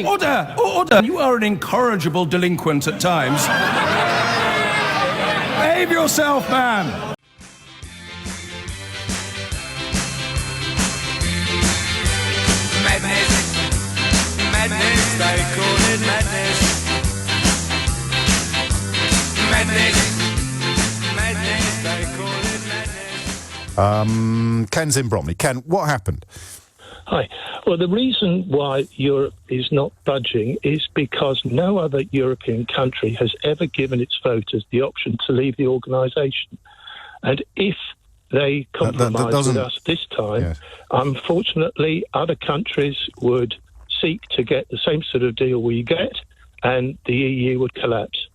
Order! Order! You are an incorrigible delinquent at times. Behave yourself, man! Madness, madness, they call it madness. Madness, madness, they call it madness. Ken's in Bromley. Ken, what happened? Hi. Well, the reason why Europe is not budging is because no other European country has ever given its voters the option to leave the organisation. And if they compromise with us this time, yes. Unfortunately, other countries would seek to get the same sort of deal we get, and the EU would collapse.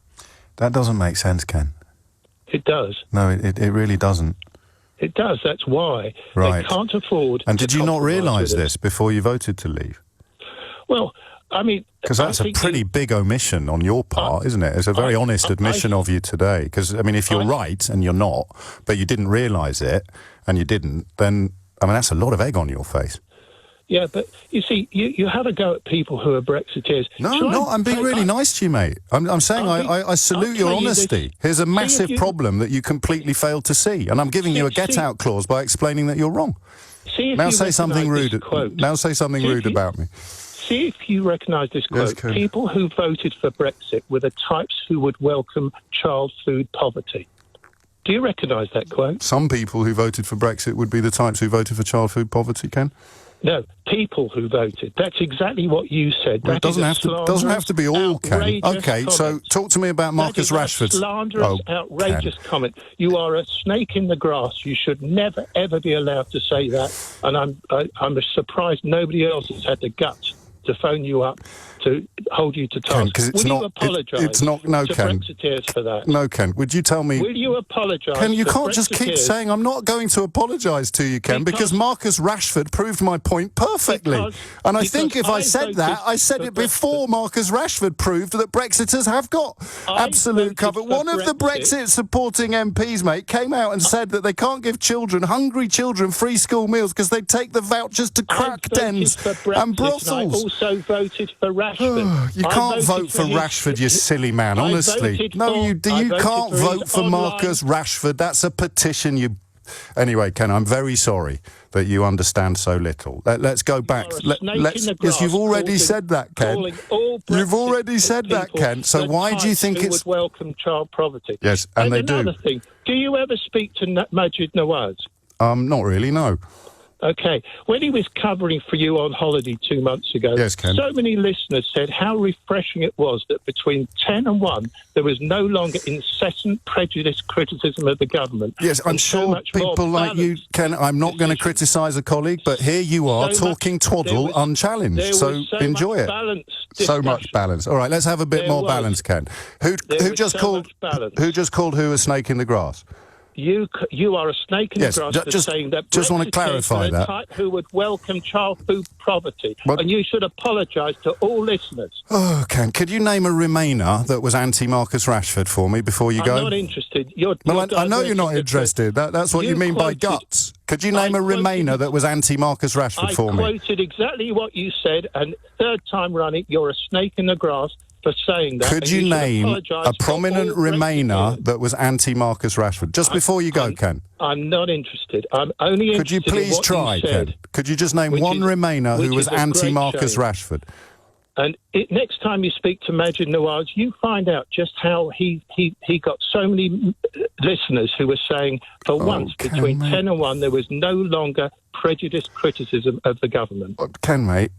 That doesn't make sense, Ken. It does. No, it really doesn't. It does. That's why. Right. They can't afford. And did you not compromise realise with us. this before you voted to leave? Well, I mean, Because that's a pretty big omission on your part, isn't it? It's a very honest admission of you today. Because, I mean, if you're right and you're not, but you didn't realise it and you didn't, then, I mean, that's a lot of egg on your face. Yeah, but you see, you have a go at people who are Brexiteers. No, I'm being really nice to you, mate. I'm saying I salute your honesty. Here's a massive problem that you completely failed to see, and I'm giving you a get-out clause by explaining that you're wrong. Now say something rude. Now say something rude about me. See if you recognise this quote. Yes, people who voted for Brexit were the types who would welcome child food poverty. Do you recognise that quote? Some people who voted for Brexit would be the types who voted for child food poverty, Ken? No, people who voted. That's exactly what you said. Well, it doesn't have to be all, Ken. Okay, so talk to me about Marcus Rashford. Slanderous, outrageous comment. You are a snake in the grass. You should never, ever be allowed to say that. And I'm surprised nobody else has had the guts to phone you up to hold you to task. Ken, Will you apologise to Brexiteers for that? No, Ken. Would you tell me... Will you apologise Ken, you to can't just keep Brexiteers? saying I'm not going to apologise to you, Ken, because Marcus Rashford proved my point perfectly. And I think if I said that, I said it before Marcus Rashford proved that Brexiters have got absolute cover. One of the Brexit-supporting MPs, mate, came out and said that they can't give hungry children, free school meals because they take the vouchers to crack dens and brothels. I also voted for Rashford. You can't vote for Rashford, you silly man, honestly. No, you can't vote for Marcus Rashford. That's a petition. Anyway, Ken, I'm very sorry that you understand so little. Let's go back. Yes, you've already said that, Ken. You've already said that, Ken. So why do you think it's... would welcome child poverty? Yes, and they do. Another thing, do you ever speak to Majid Nawaz? Not really, no. Okay. When he was covering for you on holiday 2 months ago, yes, Ken. So many listeners said how refreshing it was that between 10 and 1, there was no longer incessant prejudiced criticism of the government. Yes, I'm sure people like you, Ken, I'm not going to criticise a colleague, but here you are talking twaddle unchallenged. So enjoy it. So much balance. All right, let's have a bit more balance, Ken. Who just called who a snake in the grass? You are a snake in the grass for saying that just want to clarify that. Type who would welcome child food poverty, and you should apologise to all listeners. Oh, Ken, could you name a Remainer that was anti-Marcus Rashford for me before you go? I'm not interested. I know you're not interested. That's what you mean by guts. Could you name a Remainer that was anti-Marcus Rashford for me? I quoted exactly what you said, and third time running, you're a snake in the grass for saying that. Could you name a prominent Remainer that was anti-Marcus Rashford? Just before you go, Ken. I'm not interested. I'm only interested. Could you please try, Ken? Could you just name one Remainer who was anti-Marcus Rashford? And next time you speak to Majid Nawaz, you find out just how he got so many listeners who were saying, for once, between 10 and 1, there was no longer prejudiced criticism of the government. Ken, mate,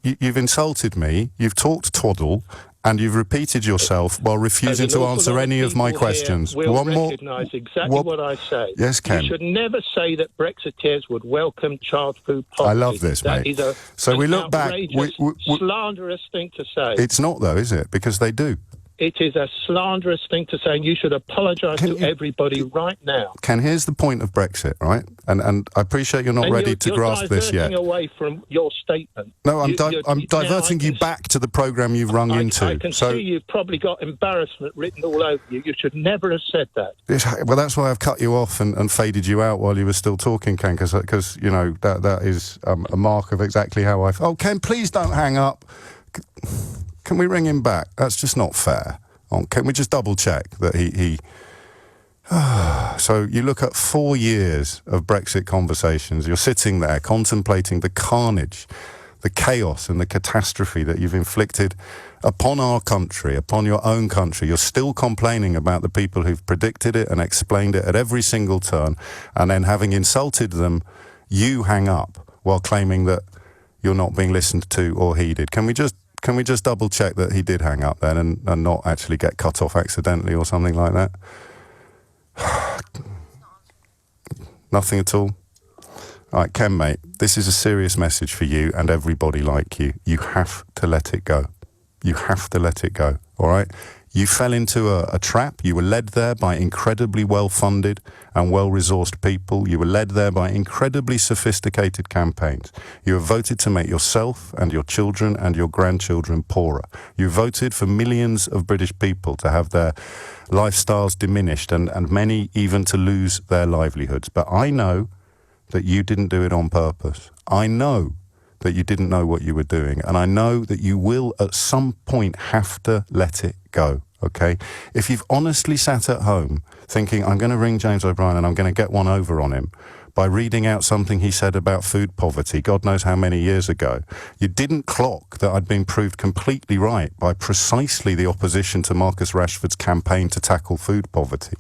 you've insulted me, you've talked twaddle, and you've repeated yourself while refusing to answer any of my questions. We'll recognise exactly what I say. Yes, Ken. You should never say that Brexiteers would welcome child food poverty. I love this, mate. So we look back. Slanderous thing to say. It's not, though, is it? Because they do. It is a slanderous thing to say, and you should apologise to everybody right now. Ken, here's the point of Brexit, right? And I appreciate you're not ready to grasp this yet. You're diverting away from your statement. No, I'm diverting you back to the programme you've rung into. I can see you've probably got embarrassment written all over you. You should never have said that. Well, that's why I've cut you off and faded you out while you were still talking, Ken, because you know, that is a mark of exactly how I... Oh, Ken, please don't hang up. Can we ring him back? That's just not fair. Can we just double check that he So you look at 4 years of Brexit conversations, you're sitting there contemplating the carnage, the chaos and the catastrophe that you've inflicted upon our country, upon your own country. You're still complaining about the people who've predicted it and explained it at every single turn, and then having insulted them, you hang up while claiming that you're not being listened to or heeded. Can we just double check that he did hang up then and not actually get cut off accidentally or something like that? Nothing at all? All right, Ken, mate, this is a serious message for you and everybody like you. You have to let it go. You have to let it go, all right? You fell into a trap. You were led there by incredibly well-funded and well-resourced people. You were led there by incredibly sophisticated campaigns. You have voted to make yourself and your children and your grandchildren poorer. You voted for millions of British people to have their lifestyles diminished and many even to lose their livelihoods. But I know that you didn't do it on purpose. I know that you didn't know what you were doing. And I know that you will at some point have to let it go, okay? If you've honestly sat at home thinking, I'm going to ring James O'Brien and I'm going to get one over on him by reading out something he said about food poverty, God knows how many years ago, you didn't clock that I'd been proved completely right by precisely the opposition to Marcus Rashford's campaign to tackle food poverty.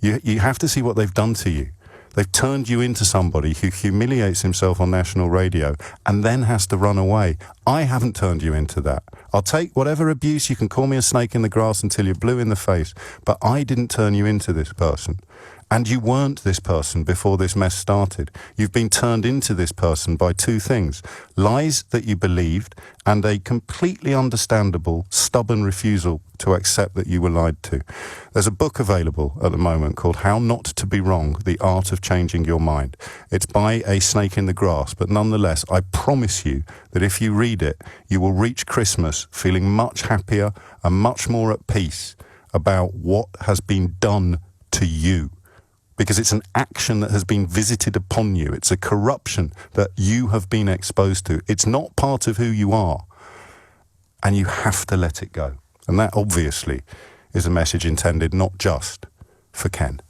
You have to see what they've done to you. They've turned you into somebody who humiliates himself on national radio and then has to run away. I haven't turned you into that. I'll take whatever abuse. You can call me a snake in the grass until you're blue in the face, but I didn't turn you into this person. And you weren't this person before this mess started. You've been turned into this person by two things: lies that you believed and a completely understandable, stubborn refusal to accept that you were lied to. There's a book available at the moment called How Not to Be Wrong, The Art of Changing Your Mind. It's by a snake in the grass, but nonetheless, I promise you that if you read it, you will reach Christmas feeling much happier and much more at peace about what has been done to you. Because it's an action that has been visited upon you. It's a corruption that you have been exposed to. It's not part of who you are. And you have to let it go. And that obviously is a message intended not just for Ken.